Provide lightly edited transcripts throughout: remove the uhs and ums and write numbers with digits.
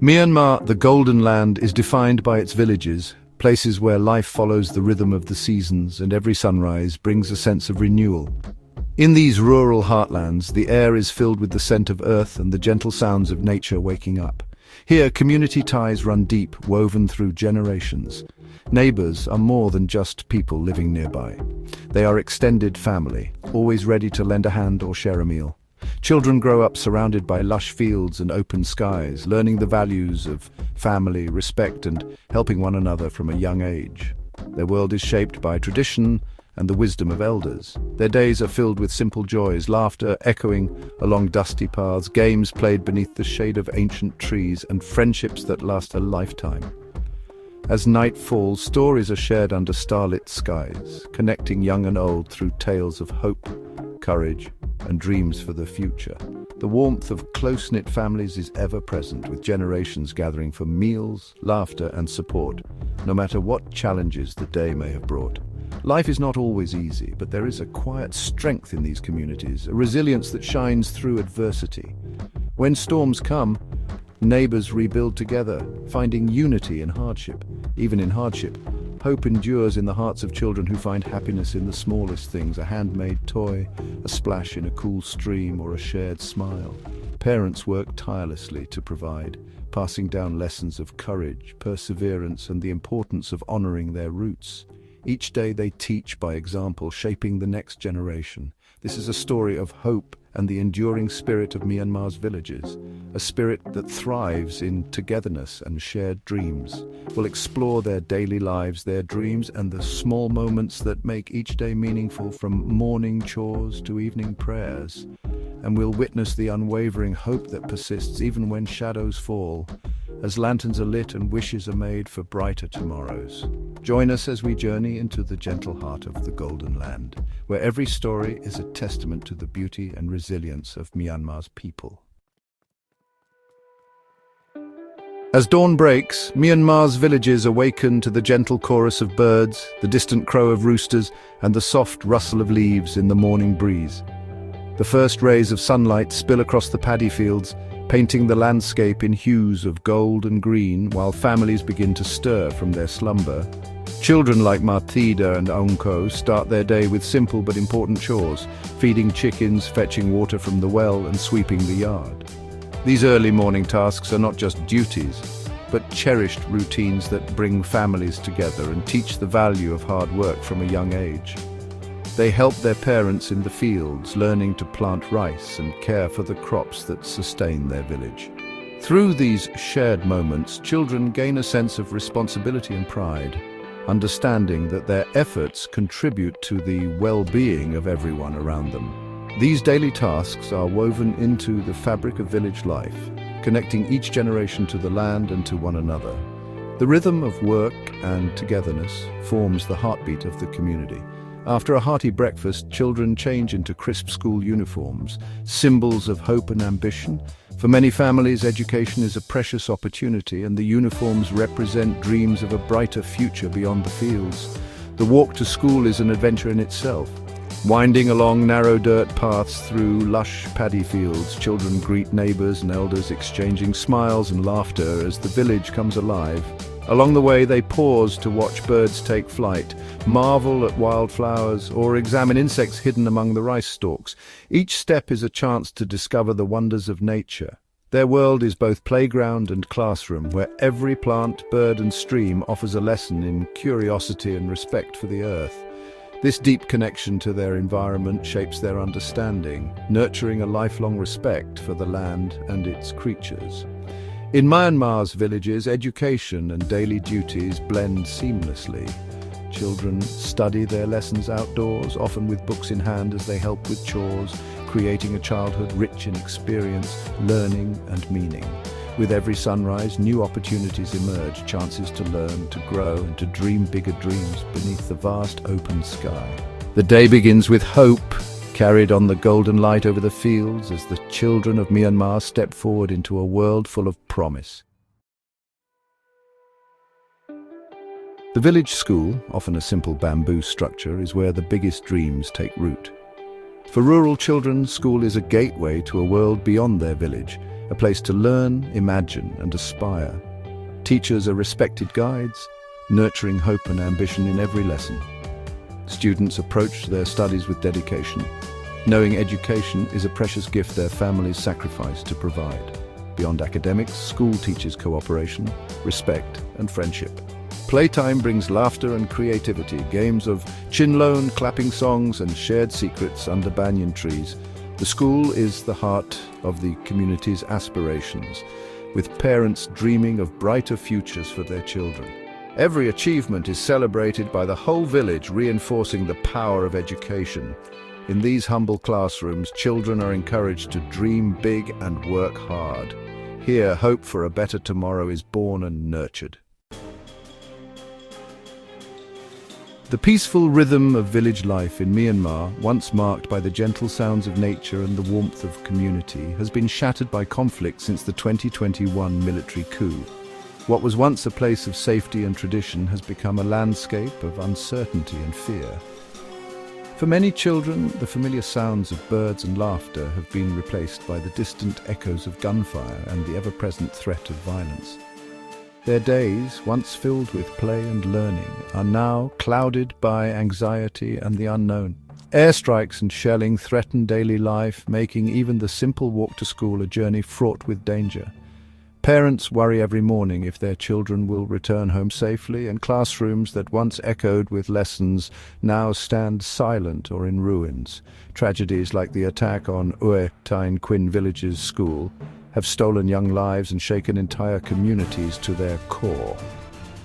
Myanmar, the Golden Land, is defined by its villages, places where life follows the rhythm of the seasons and every sunrise brings a sense of renewal. In these rural heartlands, the air is filled with the scent of earth and the gentle sounds of nature waking up. Here, community ties run deep, woven through generations. Neighbors are more than just people living nearby. They are extended family, always ready to lend a hand or share a meal. Children grow up surrounded by lush fields and open skies, learning the values of family, respect, and helping one another from a young age. Their world is shaped by tradition and the wisdom of elders. Their days are filled with simple joys, laughter echoing along dusty paths, games played beneath the shade of ancient trees, and friendships that last a lifetime. As night falls, stories are shared under starlit skies, connecting young and old through tales of hope, courage, and dreams for the future. The warmth of close-knit families is ever present, with generations gathering for meals, laughter, and support, no matter what challenges the day may have brought. Life is not always easy, but there is a quiet strength in these communities, a resilience that shines through adversity. When storms come, neighbors rebuild together, finding unity in hardship. Even in hardship, hope endures in the hearts of children who find happiness in the smallest things, a handmade toy, a splash in a cool stream, or a shared smile. Parents work tirelessly to provide, passing down lessons of courage, perseverance, and the importance of honoring their roots. Each day they teach by example, shaping the next generation. This is a story of hope and the enduring spirit of Myanmar's villages, a spirit that thrives in togetherness and shared dreams. We'll explore their daily lives, their dreams, and the small moments that make each day meaningful, from morning chores to evening prayers. And we'll witness the unwavering hope that persists even when shadows fall, as lanterns are lit and wishes are made for brighter tomorrows. Join us as we journey into the gentle heart of the Golden Land, where every story is a testament to the beauty and resilience of Myanmar's people. As dawn breaks, Myanmar's villages awaken to the gentle chorus of birds, the distant crow of roosters, and the soft rustle of leaves in the morning breeze. The first rays of sunlight spill across the paddy fields, painting the landscape in hues of gold and green, while families begin to stir from their slumber. Children like Martida and Aungko start their day with simple but important chores, feeding chickens, fetching water from the well, and sweeping the yard. These early morning tasks are not just duties, but cherished routines that bring families together and teach the value of hard work from a young age. They help their parents in the fields, learning to plant rice and care for the crops that sustain their village. Through these shared moments, children gain a sense of responsibility and pride, understanding that their efforts contribute to the well-being of everyone around them. These daily tasks are woven into the fabric of village life, connecting each generation to the land and to one another. The rhythm of work and togetherness forms the heartbeat of the community. After a hearty breakfast, children change into crisp school uniforms, symbols of hope and ambition. For many families, education is a precious opportunity, and the uniforms represent dreams of a brighter future beyond the fields. The walk to school is an adventure in itself. Winding along narrow dirt paths through lush paddy fields, children greet neighbors and elders, exchanging smiles and laughter as the village comes alive. Along the way, they pause to watch birds take flight, marvel at wildflowers, or examine insects hidden among the rice stalks. Each step is a chance to discover the wonders of nature. Their world is both playground and classroom, where every plant, bird, and stream offers a lesson in curiosity and respect for the earth. This deep connection to their environment shapes their understanding, nurturing a lifelong respect for the land and its creatures. In Myanmar's villages, education and daily duties blend seamlessly. Children study their lessons outdoors, often with books in hand as they help with chores, creating a childhood rich in experience, learning, and meaning. With every sunrise, new opportunities emerge, chances to learn, to grow, and to dream bigger dreams beneath the vast open sky. The day begins with hope, carried on the golden light over the fields as the children of Myanmar step forward into a world full of promise. The village school, often a simple bamboo structure, is where the biggest dreams take root. For rural children, school is a gateway to a world beyond their village, a place to learn, imagine, and aspire. Teachers are respected guides, nurturing hope and ambition in every lesson. Students approach their studies with dedication, knowing education is a precious gift their families sacrifice to provide. Beyond academics, school teaches cooperation, respect, and friendship. Playtime brings laughter and creativity, games of chinlone, clapping songs, and shared secrets under banyan trees. The school is the heart of the community's aspirations, with parents dreaming of brighter futures for their children. Every achievement is celebrated by the whole village, reinforcing the power of education. In these humble classrooms, children are encouraged to dream big and work hard. Here, hope for a better tomorrow is born and nurtured. The peaceful rhythm of village life in Myanmar, once marked by the gentle sounds of nature and the warmth of community, has been shattered by conflict since the 2021 military coup. What was once a place of safety and tradition has become a landscape of uncertainty and fear. For many children, the familiar sounds of birds and laughter have been replaced by the distant echoes of gunfire and the ever-present threat of violence. Their days, once filled with play and learning, are now clouded by anxiety and the unknown. Airstrikes and shelling threaten daily life, making even the simple walk to school a journey fraught with danger. Parents worry every morning if their children will return home safely, and classrooms that once echoed with lessons now stand silent or in ruins. Tragedies like the attack on Ue Tain Quin Village's school have stolen young lives and shaken entire communities to their core.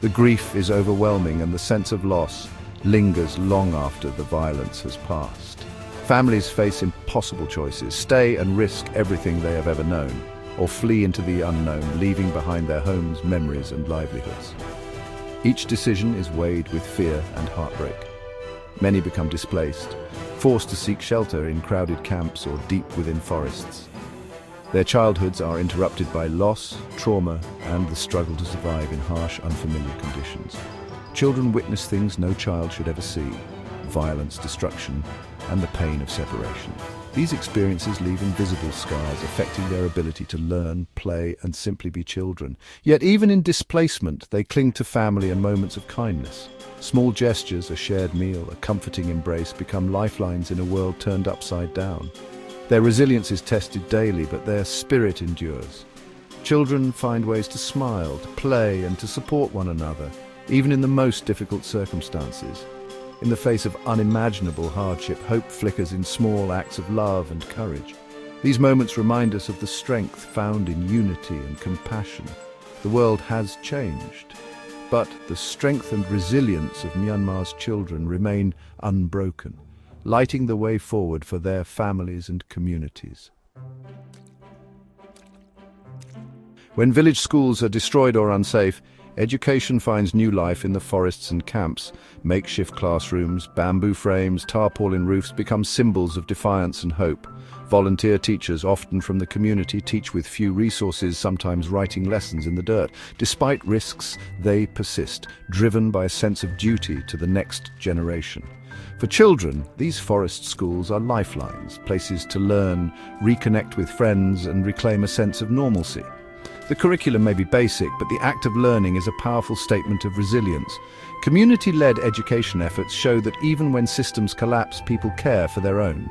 The grief is overwhelming and the sense of loss lingers long after the violence has passed. Families face impossible choices: stay and risk everything they have ever known, or flee into the unknown, leaving behind their homes, memories, and livelihoods. Each decision is weighed with fear and heartbreak. Many become displaced, forced to seek shelter in crowded camps or deep within forests. Their childhoods are interrupted by loss, trauma, and the struggle to survive in harsh, unfamiliar conditions. Children witness things no child should ever see: violence, destruction, and the pain of separation. These experiences leave invisible scars, affecting their ability to learn, play, and simply be children. Yet even in displacement, they cling to family and moments of kindness. Small gestures, a shared meal, a comforting embrace become lifelines in a world turned upside down. Their resilience is tested daily, but their spirit endures. Children find ways to smile, to play, and to support one another, even in the most difficult circumstances. In the face of unimaginable hardship, hope flickers in small acts of love and courage. These moments remind us of the strength found in unity and compassion. The world has changed, but the strength and resilience of Myanmar's children remain unbroken, lighting the way forward for their families and communities. When village schools are destroyed or unsafe, education finds new life in the forests and camps. Makeshift classrooms, bamboo frames, tarpaulin roofs become symbols of defiance and hope. Volunteer teachers, often from the community, teach with few resources, sometimes writing lessons in the dirt. Despite risks, they persist, driven by a sense of duty to the next generation. For children, these forest schools are lifelines, places to learn, reconnect with friends, and reclaim a sense of normalcy. The curriculum may be basic, but the act of learning is a powerful statement of resilience. Community-led education efforts show that even when systems collapse, people care for their own.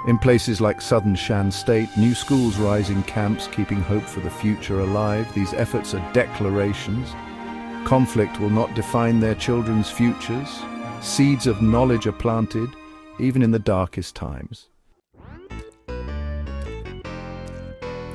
In places like southern Shan State, new schools rise in camps, keeping hope for the future alive. These efforts are declarations. Conflict will not define their children's futures. Seeds of knowledge are planted, even in the darkest times.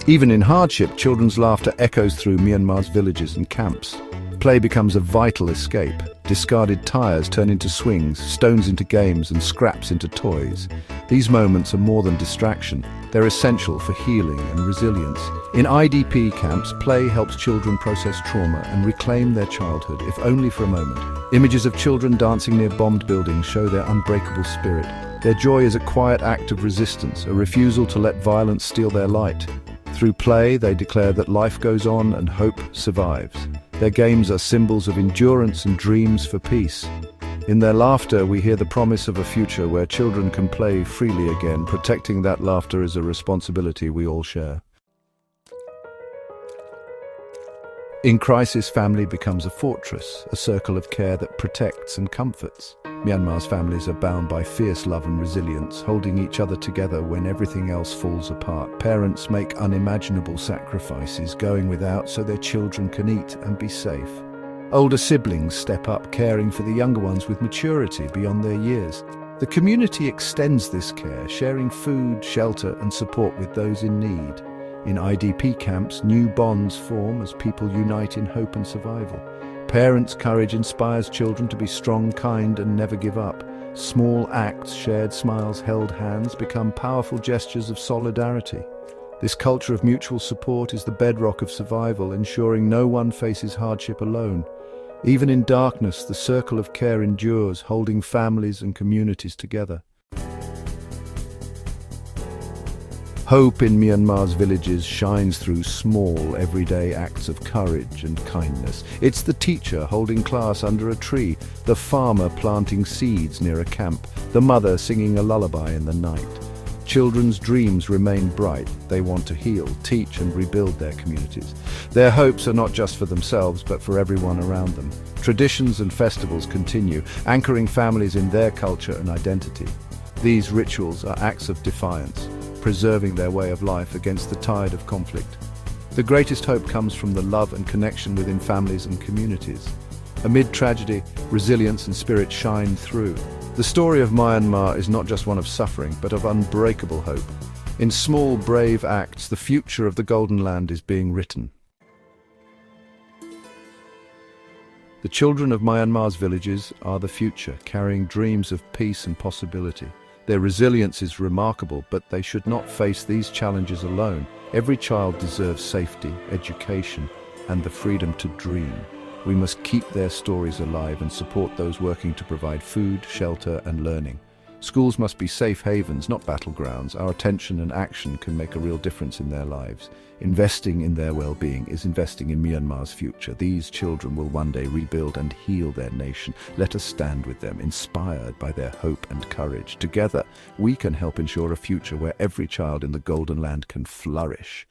Even in hardship, children's laughter echoes through Myanmar's villages and camps. Play becomes a vital escape. Discarded tires turn into swings, stones into games, and scraps into toys. These moments are more than distraction. They're essential for healing and resilience. In IDP camps, play helps children process trauma and reclaim their childhood, if only for a moment. Images of children dancing near bombed buildings show their unbreakable spirit. Their joy is a quiet act of resistance, a refusal to let violence steal their light. Through play, they declare that life goes on and hope survives. Their games are symbols of endurance and dreams for peace. In their laughter, we hear the promise of a future where children can play freely again. Protecting that laughter is a responsibility we all share. In crisis, family becomes a fortress, a circle of care that protects and comforts. Myanmar's families are bound by fierce love and resilience, holding each other together when everything else falls apart. Parents make unimaginable sacrifices, going without so their children can eat and be safe. Older siblings step up, caring for the younger ones with maturity beyond their years. The community extends this care, sharing food, shelter, and support with those in need. In IDP camps, new bonds form as people unite in hope and survival. Parents' courage inspires children to be strong, kind, and never give up. Small acts, shared smiles, held hands become powerful gestures of solidarity. This culture of mutual support is the bedrock of survival, ensuring no one faces hardship alone. Even in darkness, the circle of care endures, holding families and communities together. Hope in Myanmar's villages shines through small, everyday acts of courage and kindness. It's the teacher holding class under a tree, the farmer planting seeds near a camp, the mother singing a lullaby in the night. Children's dreams remain bright. They want to heal, teach, and rebuild their communities. Their hopes are not just for themselves, but for everyone around them. Traditions and festivals continue, anchoring families in their culture and identity. These rituals are acts of defiance, preserving their way of life against the tide of conflict. The greatest hope comes from the love and connection within families and communities. Amid tragedy, resilience and spirit shine through. The story of Myanmar is not just one of suffering, but of unbreakable hope. In small, brave acts, the future of the Golden Land is being written. The children of Myanmar's villages are the future, carrying dreams of peace and possibility. Their resilience is remarkable, but they should not face these challenges alone. Every child deserves safety, education, and the freedom to dream. We must keep their stories alive and support those working to provide food, shelter, and learning. Schools must be safe havens, not battlegrounds. Our attention and action can make a real difference in their lives. Investing in their well-being is investing in Myanmar's future. These children will one day rebuild and heal their nation. Let us stand with them, inspired by their hope and courage. Together, we can help ensure a future where every child in the Golden Land can flourish.